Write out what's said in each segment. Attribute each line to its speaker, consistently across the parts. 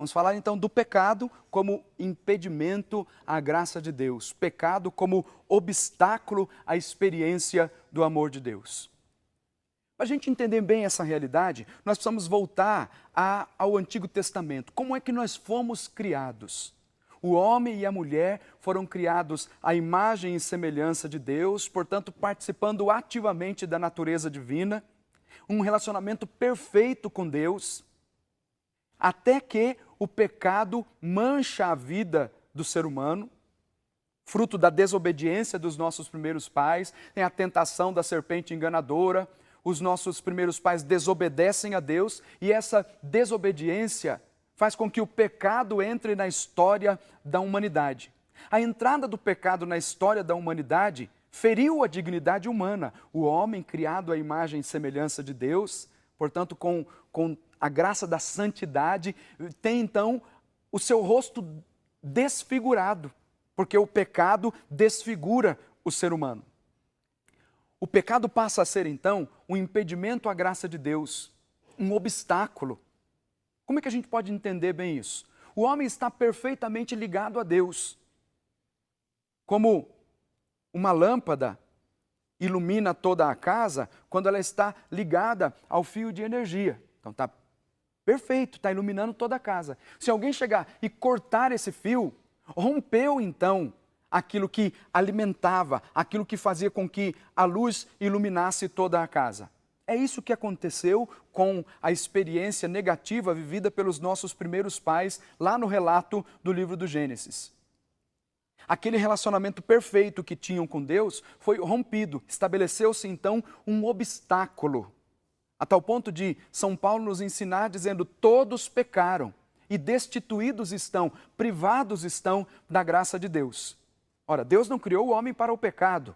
Speaker 1: Vamos falar então do pecado como impedimento à graça de Deus, pecado como obstáculo à experiência do amor de Deus. Para a gente entender bem essa realidade, nós precisamos voltar ao Antigo Testamento. Como é que nós fomos criados? O homem e a mulher foram criados à imagem e semelhança de Deus, portanto, participando ativamente da natureza divina, um relacionamento perfeito com Deus, até que o pecado mancha a vida do ser humano, fruto da desobediência dos nossos primeiros pais, tem a tentação da serpente enganadora, os nossos primeiros pais desobedecem a Deus e essa desobediência faz com que o pecado entre na história da humanidade. A entrada do pecado na história da humanidade feriu a dignidade humana. O homem, criado à imagem e semelhança de Deus, portanto, com a graça da santidade, tem então o seu rosto desfigurado, porque o pecado desfigura o ser humano. O pecado passa a ser então um impedimento à graça de Deus, um obstáculo. Como é que a gente pode entender bem isso? O homem está perfeitamente ligado a Deus. Como uma lâmpada ilumina toda a casa quando ela está ligada ao fio de energia. Então está perfeito, está iluminando toda a casa. Se alguém chegar e cortar esse fio, rompeu então aquilo que alimentava, aquilo que fazia com que a luz iluminasse toda a casa. É isso que aconteceu com a experiência negativa vivida pelos nossos primeiros pais lá no relato do livro do Gênesis. Aquele relacionamento perfeito que tinham com Deus foi rompido, estabeleceu-se então um obstáculo, a tal ponto de São Paulo nos ensinar dizendo: todos pecaram e destituídos estão, privados estão da graça de Deus. Ora, Deus não criou o homem para o pecado,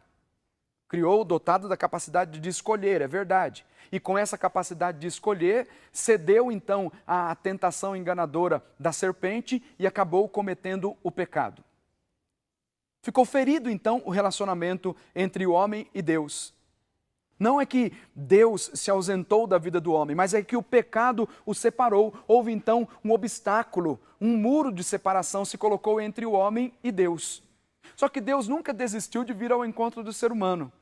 Speaker 1: criou-o dotado da capacidade de escolher, é verdade. E com essa capacidade de escolher, cedeu então à tentação enganadora da serpente e acabou cometendo o pecado. Ficou ferido então o relacionamento entre o homem e Deus. Não é que Deus se ausentou da vida do homem, mas é que o pecado o separou. Houve então um obstáculo, um muro de separação se colocou entre o homem e Deus. Só que Deus nunca desistiu de vir ao encontro do ser humano.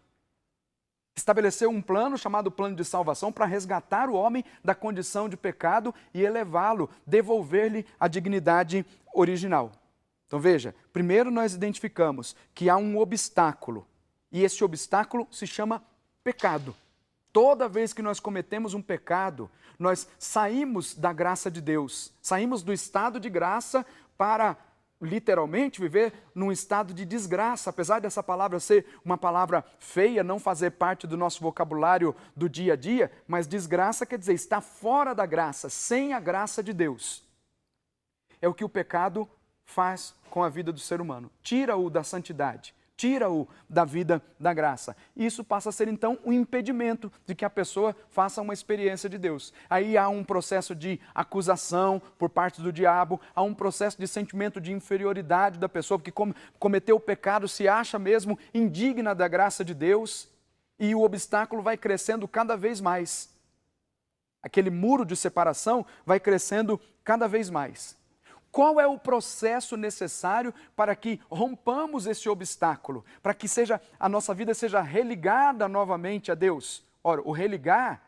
Speaker 1: Estabeleceu um plano chamado plano de salvação para resgatar o homem da condição de pecado e elevá-lo, devolver-lhe a dignidade original. Então veja, primeiro nós identificamos que há um obstáculo e esse obstáculo se chama pecado. Toda vez que nós cometemos um pecado, nós saímos da graça de Deus, saímos do estado de graça para literalmente viver num estado de desgraça, apesar dessa palavra ser uma palavra feia, não fazer parte do nosso vocabulário do dia a dia, mas desgraça quer dizer estar fora da graça, sem a graça de Deus. É o que o pecado faz com a vida do ser humano, tira-o da santidade, tira-o da vida da graça. Isso passa a ser então um impedimento de que a pessoa faça uma experiência de Deus. Aí há um processo de acusação por parte do diabo, há um processo de sentimento de inferioridade da pessoa, porque cometeu o pecado, se acha mesmo indigna da graça de Deus, e o obstáculo vai crescendo cada vez mais. Aquele muro de separação vai crescendo cada vez mais. Qual é o processo necessário para que rompamos esse obstáculo, para que a nossa vida seja religada novamente a Deus? Ora, o religar,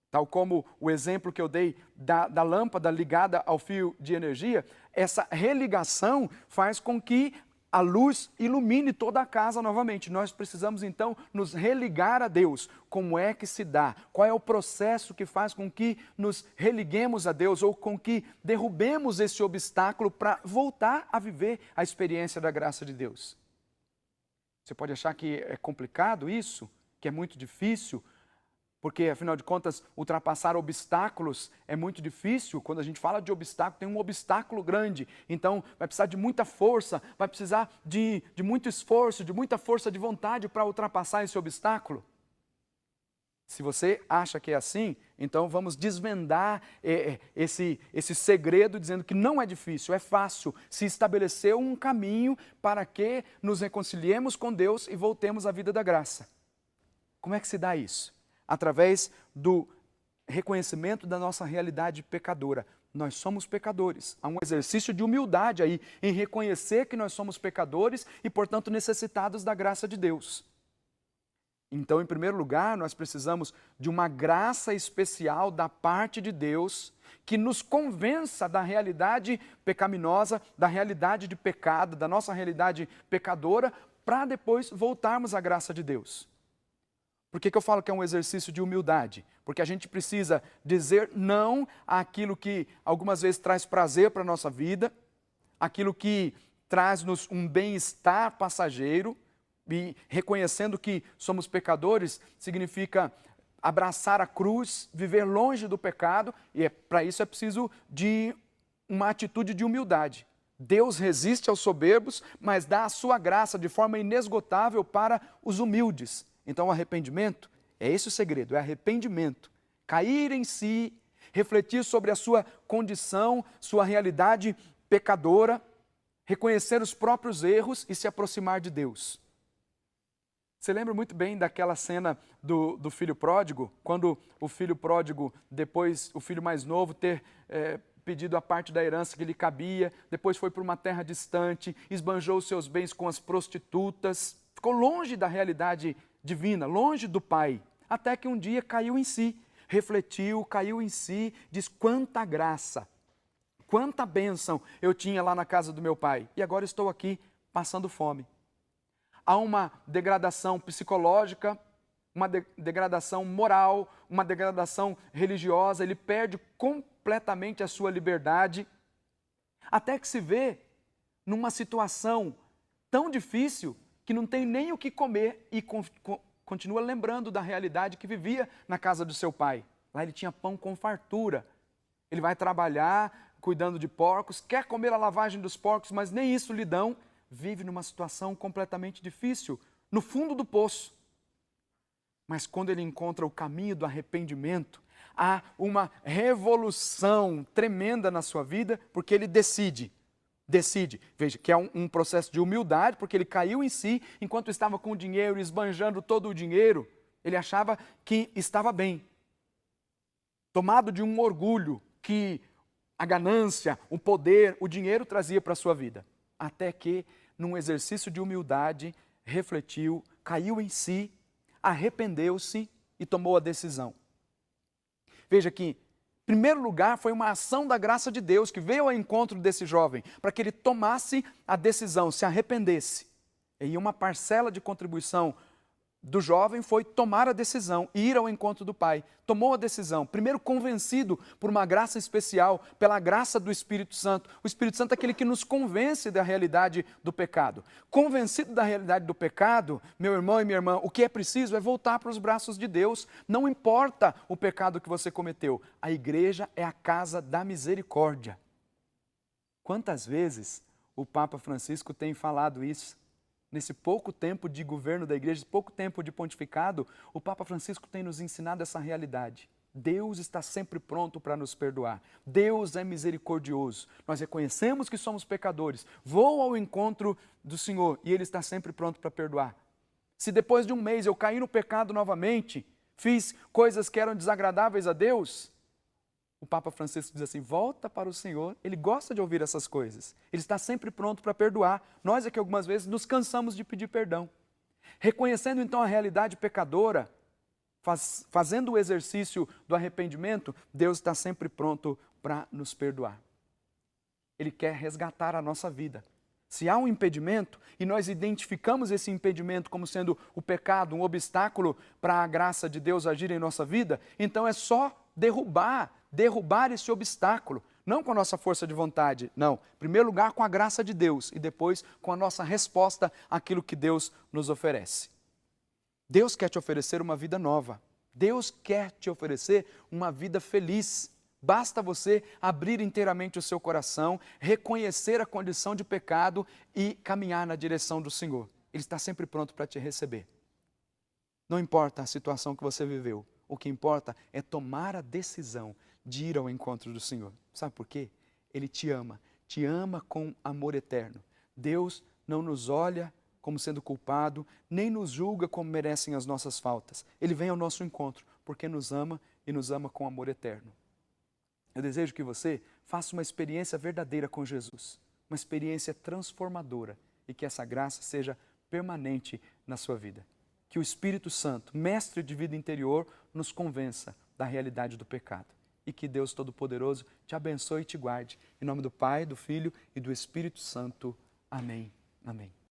Speaker 1: tal como o exemplo que eu dei da lâmpada ligada ao fio de energia, essa religação faz com que a luz ilumine toda a casa novamente. Nós precisamos então nos religar a Deus. Como é que se dá? Qual é o processo que faz com que nos religuemos a Deus ou com que derrubemos esse obstáculo para voltar a viver a experiência da graça de Deus? Você pode achar que é complicado isso, que é muito difícil, porque, afinal de contas, ultrapassar obstáculos é muito difícil. Quando a gente fala de obstáculo, tem um obstáculo grande. Então, vai precisar de muita força, vai precisar de muito esforço, de muita força de vontade para ultrapassar esse obstáculo. Se você acha que é assim, então vamos desvendar esse segredo dizendo que não é difícil, é fácil. Se estabeleceu um caminho para que nos reconciliemos com Deus e voltemos à vida da graça. Como é que se dá isso? Através do reconhecimento da nossa realidade pecadora. nós somos pecadores. Há um exercício de humildade aí, em reconhecer que nós somos pecadores e, portanto, necessitados da graça de Deus. Então, em primeiro lugar, nós precisamos de uma graça especial da parte de Deus que nos convença da realidade pecaminosa, da realidade de pecado, da nossa realidade pecadora, para depois voltarmos à graça de Deus. Por que eu falo que é um exercício de humildade? Porque a gente precisa dizer não àquilo que algumas vezes traz prazer para a nossa vida, aquilo que traz-nos um bem-estar passageiro, e reconhecendo que somos pecadores significa abraçar a cruz, viver longe do pecado, e para isso é preciso de uma atitude de humildade. Deus resiste aos soberbos, mas dá a sua graça de forma inesgotável para os humildes. Então o arrependimento, é esse o segredo, é arrependimento. Cair em si, refletir sobre a sua condição, sua realidade pecadora, reconhecer os próprios erros e se aproximar de Deus. Você lembra muito bem daquela cena do filho pródigo, quando o filho pródigo, depois o filho mais novo ter pedido a parte da herança que lhe cabia, depois foi para uma terra distante, esbanjou os seus bens com as prostitutas, ficou longe da realidade divina, longe do Pai, até que um dia caiu em si, refletiu, caiu em si, diz: quanta graça, quanta bênção eu tinha lá na casa do meu pai, e agora estou aqui passando fome. Há uma degradação psicológica, uma degradação moral, uma degradação religiosa, ele perde completamente a sua liberdade, até que se vê numa situação tão difícil que não tem nem o que comer e continua lembrando da realidade que vivia na casa do seu pai. Lá ele tinha pão com fartura, ele vai trabalhar cuidando de porcos, quer comer a lavagem dos porcos, mas nem isso lhe dão. Vive numa situação completamente difícil, no fundo do poço. Mas quando ele encontra o caminho do arrependimento, há uma revolução tremenda na sua vida, porque ele decide. Veja, que é um processo de humildade, porque ele caiu em si, enquanto estava com o dinheiro, esbanjando todo o dinheiro, ele achava que estava bem. Tomado de um orgulho que a ganância, o poder, o dinheiro trazia para a sua vida. Até que, num exercício de humildade, refletiu, caiu em si, arrependeu-se e tomou a decisão. Veja que, em primeiro lugar, foi uma ação da graça de Deus que veio ao encontro desse jovem, para que ele tomasse a decisão, se arrependesse. E uma parcela de contribuição do jovem foi tomar a decisão, ir ao encontro do Pai. Tomou a decisão, primeiro convencido por uma graça especial, pela graça do Espírito Santo. O Espírito Santo é aquele que nos convence da realidade do pecado. Convencido da realidade do pecado, meu irmão e minha irmã, o que é preciso é voltar para os braços de Deus. Não importa o pecado que você cometeu, a igreja é a casa da misericórdia. Quantas vezes o Papa Francisco tem falado isso? Nesse pouco tempo de governo da igreja, pouco tempo de pontificado, o Papa Francisco tem nos ensinado essa realidade. Deus está sempre pronto para nos perdoar. Deus é misericordioso. Nós reconhecemos que somos pecadores. Vou ao encontro do Senhor e Ele está sempre pronto para perdoar. Se depois de um mês eu caí no pecado novamente, fiz coisas que eram desagradáveis a Deus, o Papa Francisco diz assim: volta para o Senhor. Ele gosta de ouvir essas coisas. Ele está sempre pronto para perdoar. Nós é que algumas vezes nos cansamos de pedir perdão. Reconhecendo então a realidade pecadora, fazendo o exercício do arrependimento, Deus está sempre pronto para nos perdoar. Ele quer resgatar a nossa vida. Se há um impedimento e nós identificamos esse impedimento como sendo o pecado, um obstáculo para a graça de Deus agir em nossa vida, então é só derrubar esse obstáculo, não com a nossa força de vontade, não. Em primeiro lugar, com a graça de Deus e depois com a nossa resposta àquilo que Deus nos oferece. Deus quer te oferecer uma vida nova. Deus quer te oferecer uma vida feliz. Basta você abrir inteiramente o seu coração, reconhecer a condição de pecado e caminhar na direção do Senhor. Ele está sempre pronto para te receber. Não importa a situação que você viveu, o que importa é tomar a decisão de ir ao encontro do Senhor. Sabe por quê? Ele te ama com amor eterno. Deus não nos olha como sendo culpado, nem nos julga como merecem as nossas faltas. Ele vem ao nosso encontro porque nos ama e nos ama com amor eterno. Eu desejo que você faça uma experiência verdadeira com Jesus, uma experiência transformadora e que essa graça seja permanente na sua vida. Que o Espírito Santo, mestre de vida interior, nos convença da realidade do pecado. E que Deus Todo-Poderoso te abençoe e te guarde. Em nome do Pai, do Filho e do Espírito Santo. Amém. Amém.